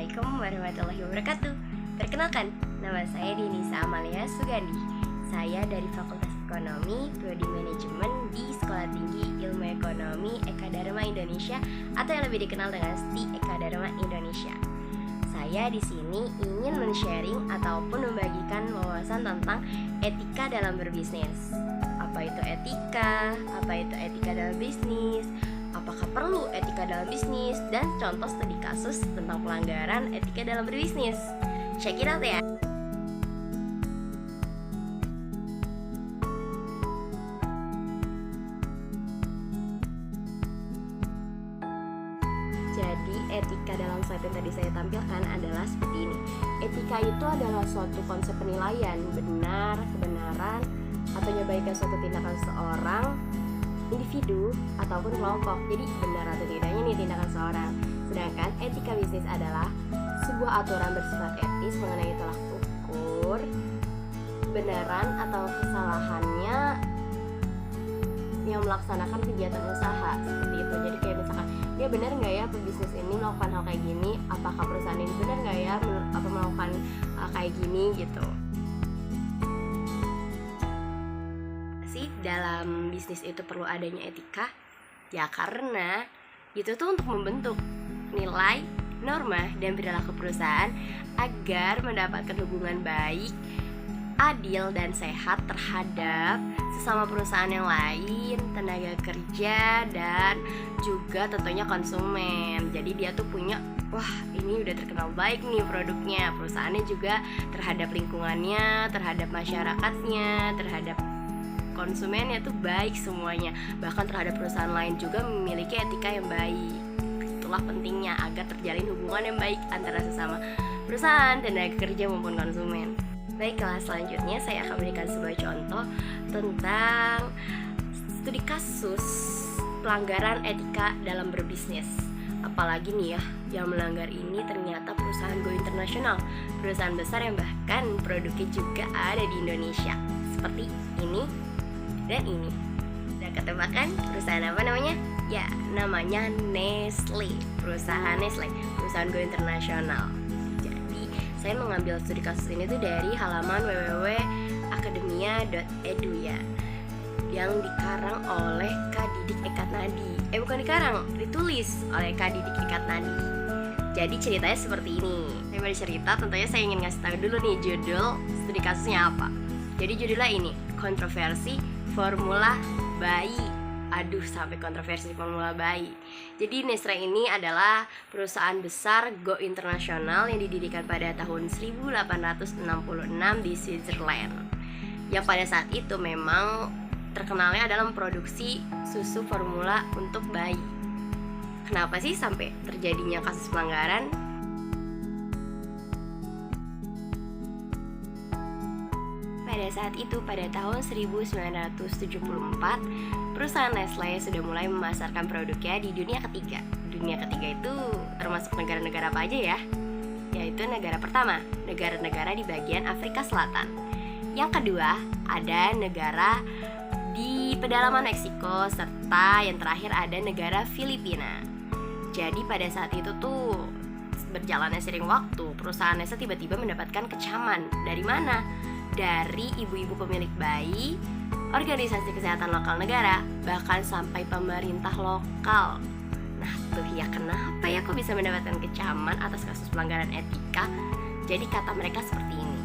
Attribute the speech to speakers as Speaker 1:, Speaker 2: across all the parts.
Speaker 1: Assalamualaikum warahmatullahi wabarakatuh. Perkenalkan, nama saya Dinisa Amalia Sugandi. Saya dari Fakultas Ekonomi, Prodi Manajemen di Sekolah Tinggi Ilmu Ekonomi Eka Dharma Indonesia atau yang lebih dikenal dengan STI Eka Dharma Indonesia. Saya di sini ingin men-sharing ataupun membagikan wawasan tentang etika dalam berbisnis. Apa itu etika? Apa itu etika dalam bisnis? Apakah perlu etika dalam bisnis? Dan contoh studi kasus tentang pelanggaran etika dalam berbisnis. Check it out ya. Jadi etika dalam slide yang tadi saya tampilkan adalah seperti ini. Etika itu adalah suatu konsep penilaian benar, kebenaran, atau kebaikan suatu tindakan seorang individu ataupun kelompok. Jadi benar atau tidaknya nih tindakan seorang. Sedangkan etika bisnis adalah sebuah aturan bersifat etis mengenai tolak ukur kebenaran atau kesalahannya yang melaksanakan kegiatan usaha seperti itu. Jadi kayak misalkan dia benar nggak ya pebisnis ini melakukan hal kayak gini, apakah perusahaan ini benar nggak ya melakukan kayak gini gitu. Dalam bisnis itu perlu adanya etika ya, karena itu tuh untuk membentuk nilai, norma, dan perilaku perusahaan agar mendapatkan hubungan baik, adil, dan sehat terhadap sesama perusahaan yang lain, tenaga kerja, dan juga tentunya konsumen. Jadi dia tuh punya, wah ini udah terkenal baik nih produknya. Perusahaannya juga terhadap lingkungannya, terhadap masyarakatnya, terhadap konsumennya tuh baik semuanya. Bahkan terhadap perusahaan lain juga memiliki etika yang baik. Itulah pentingnya agar terjalin hubungan yang baik antara sesama perusahaan, tenaga kerja maupun konsumen. Baiklah, selanjutnya saya akan berikan sebuah contoh tentang studi kasus pelanggaran etika dalam berbisnis. Apalagi nih ya, yang melanggar ini ternyata perusahaan go internasional, perusahaan besar yang bahkan produknya juga ada di Indonesia. Seperti ini dan ini. Udah ketebak kan perusahaan apa namanya? Ya, namanya Nestle. Perusahaan Nestle, perusahaan go internasional. Jadi, saya mengambil studi kasus ini tuh dari halaman www.akademia.edu ya, yang dikarang oleh Kak Didik Ekatnadi. Bukan dikarang, ditulis oleh Kak Didik Ekatnadi. Jadi ceritanya seperti ini. Saya bercerita, tentunya saya ingin ngasih tahu dulu nih judul studi kasusnya apa. Jadi judulnya ini, kontroversi formula bayi. Aduh, sampai kontroversi formula bayi. Jadi Nestle ini adalah perusahaan besar go internasional yang didirikan pada tahun 1866 di Switzerland, yang pada saat itu memang terkenalnya adalah memproduksi susu formula untuk bayi. Kenapa sih sampai terjadinya kasus pelanggaran? Pada saat itu, pada tahun 1974, perusahaan Nestle sudah mulai memasarkan produknya di dunia ketiga. Dunia ketiga itu termasuk negara-negara apa aja ya? Yaitu negara pertama, negara-negara di bagian Afrika Selatan. Yang kedua, ada negara di pedalaman Meksiko, serta yang terakhir ada negara Filipina. Jadi pada saat itu tuh, berjalannya sering waktu, perusahaan Nestle tiba-tiba mendapatkan kecaman. Dari mana? Dari ibu-ibu pemilik bayi, organisasi kesehatan lokal negara, bahkan sampai pemerintah lokal. Nah tuh ya, kenapa ya kok bisa mendapatkan kecaman atas kasus pelanggaran etika? Jadi kata mereka seperti ini.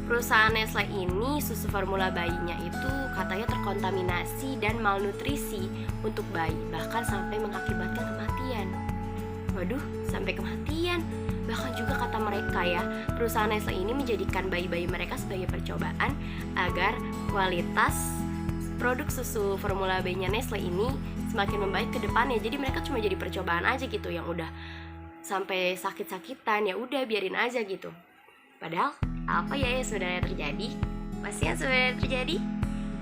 Speaker 1: Perusahaan Nestle ini, susu formula bayinya itu katanya terkontaminasi dan malnutrisi untuk bayi, bahkan sampai mengakibatkan kematian. Waduh, sampai kematian. Bahkan juga kata mereka ya, perusahaan Nestle ini menjadikan bayi-bayi mereka sebagai percobaan agar kualitas produk susu formula bayinya Nestle ini semakin membaik ke depannya. Jadi mereka cuma jadi percobaan aja gitu, yang udah sampai sakit-sakitan ya udah biarin aja gitu. Padahal apa ya yang sebenarnya terjadi? Pasti yang sebenarnya terjadi?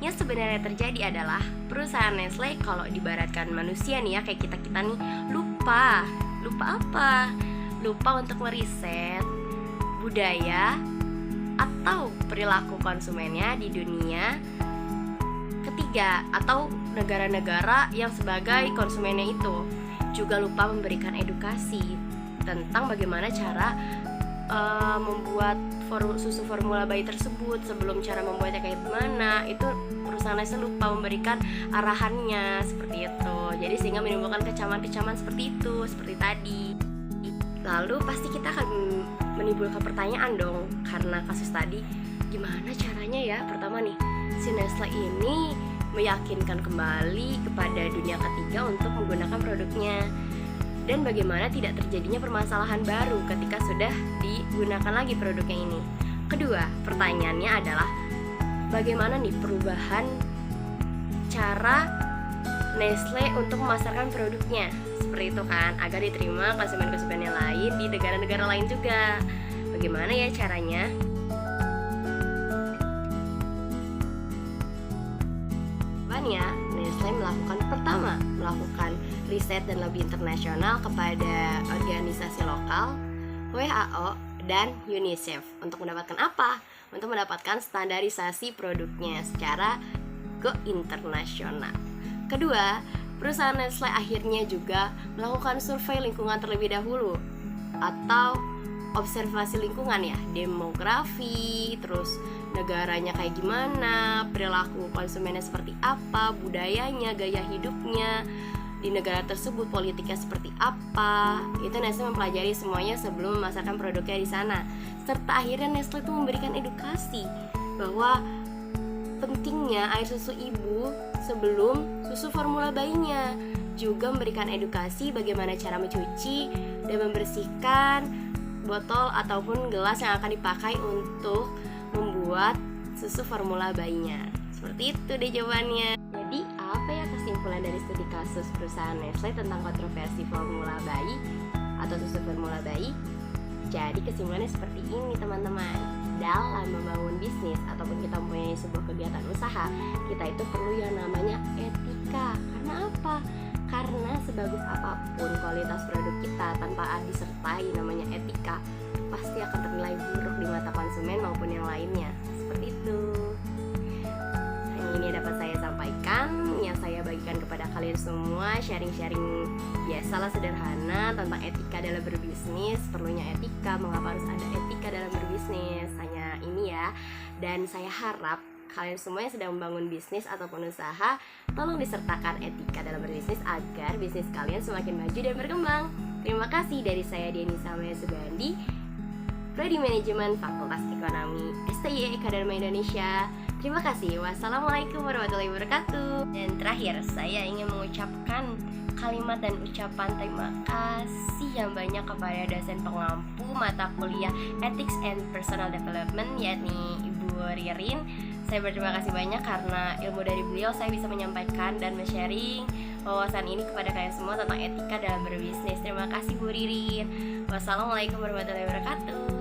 Speaker 1: Yang sebenarnya terjadi adalah perusahaan Nestle, kalau dibaratkan manusia nih ya, kayak kita-kita nih, lupa apa? Lupa untuk meriset budaya atau perilaku konsumennya di dunia ketiga atau negara-negara yang sebagai konsumennya itu. Juga lupa memberikan edukasi tentang bagaimana cara membuat susu formula bayi tersebut. Sebelum cara membuatnya kayak gimana, itu perusahaan Nestle lupa memberikan arahannya seperti itu. Jadi sehingga menimbulkan kecaman-kecaman seperti itu, seperti tadi. Lalu pasti kita akan menimbulkan pertanyaan dong, karena kasus tadi, gimana caranya ya? Pertama nih, si Nestle ini meyakinkan kembali kepada dunia ketiga untuk menggunakan produknya, dan bagaimana tidak terjadinya permasalahan baru ketika sudah digunakan lagi produknya ini. Kedua, pertanyaannya adalah bagaimana nih perubahan cara Nestle untuk memasarkan produknya seperti itu kan, agar diterima konsumen-konsumen yang lain di negara-negara lain juga. Bagaimana ya caranya? Ya, Nestle melakukan riset dan lobby internasional kepada organisasi lokal, WHO, dan UNICEF untuk mendapatkan apa? Untuk mendapatkan standarisasi produknya secara ke internasional. Kedua, perusahaan Nestle akhirnya juga melakukan survei lingkungan terlebih dahulu atau observasi lingkungan ya, demografi, terus negaranya kayak gimana, perilaku konsumennya seperti apa, budayanya, gaya hidupnya di negara tersebut, politiknya seperti apa. Itu Nestle mempelajari semuanya sebelum memasarkan produknya di sana. Serta akhirnya Nestle itu memberikan edukasi bahwa pentingnya air susu ibu sebelum susu formula bayinya. Juga memberikan edukasi bagaimana cara mencuci dan membersihkan botol ataupun gelas yang akan dipakai untuk membuat susu formula bayinya. Seperti itu deh jawabannya. Jadi apa ya kesimpulan dari studi kasus perusahaan Nestle tentang kontroversi formula bayi atau susu formula bayi? Jadi kesimpulannya seperti ini teman-teman. Dalam membangun bisnis ataupun kita mempunyai sebuah kegiatan usaha, kita itu perlu yang namanya etika. Karena apa? Karena sebagus apapun kualitas produk kita, tanpa disertai namanya etika, pasti akan ternilai buruk di mata konsumen maupun yang lainnya. Seperti itu. Ini dapat saya sampaikan, yang saya bagikan kepada kalian semua, sharing-sharing biasalah sederhana tentang etika dalam berbisnis. Perlunya etika, mengapa harus ada etika dalam berbisnis, hanya ini ya. Dan saya harap kalian semua yang sedang membangun bisnis ataupun usaha, tolong disertakan etika dalam berbisnis agar bisnis kalian semakin maju dan berkembang. Terima kasih dari saya Diani Samaya Subandi, Prodi Manajemen Fakultas Ekonomi STY Eka-Dharma Indonesia. Terima kasih. Wassalamualaikum warahmatullahi wabarakatuh. Dan terakhir, saya ingin mengucapkan kalimat dan ucapan terima kasih yang banyak kepada dosen pengampu mata kuliah Ethics and Personal Development, yakni Ibu Ririn. Saya berterima kasih banyak karena ilmu dari beliau saya bisa menyampaikan dan men-sharing wawasan ini kepada kalian semua tentang etika dalam berbisnis. Terima kasih Bu Ririn. Wassalamualaikum warahmatullahi wabarakatuh.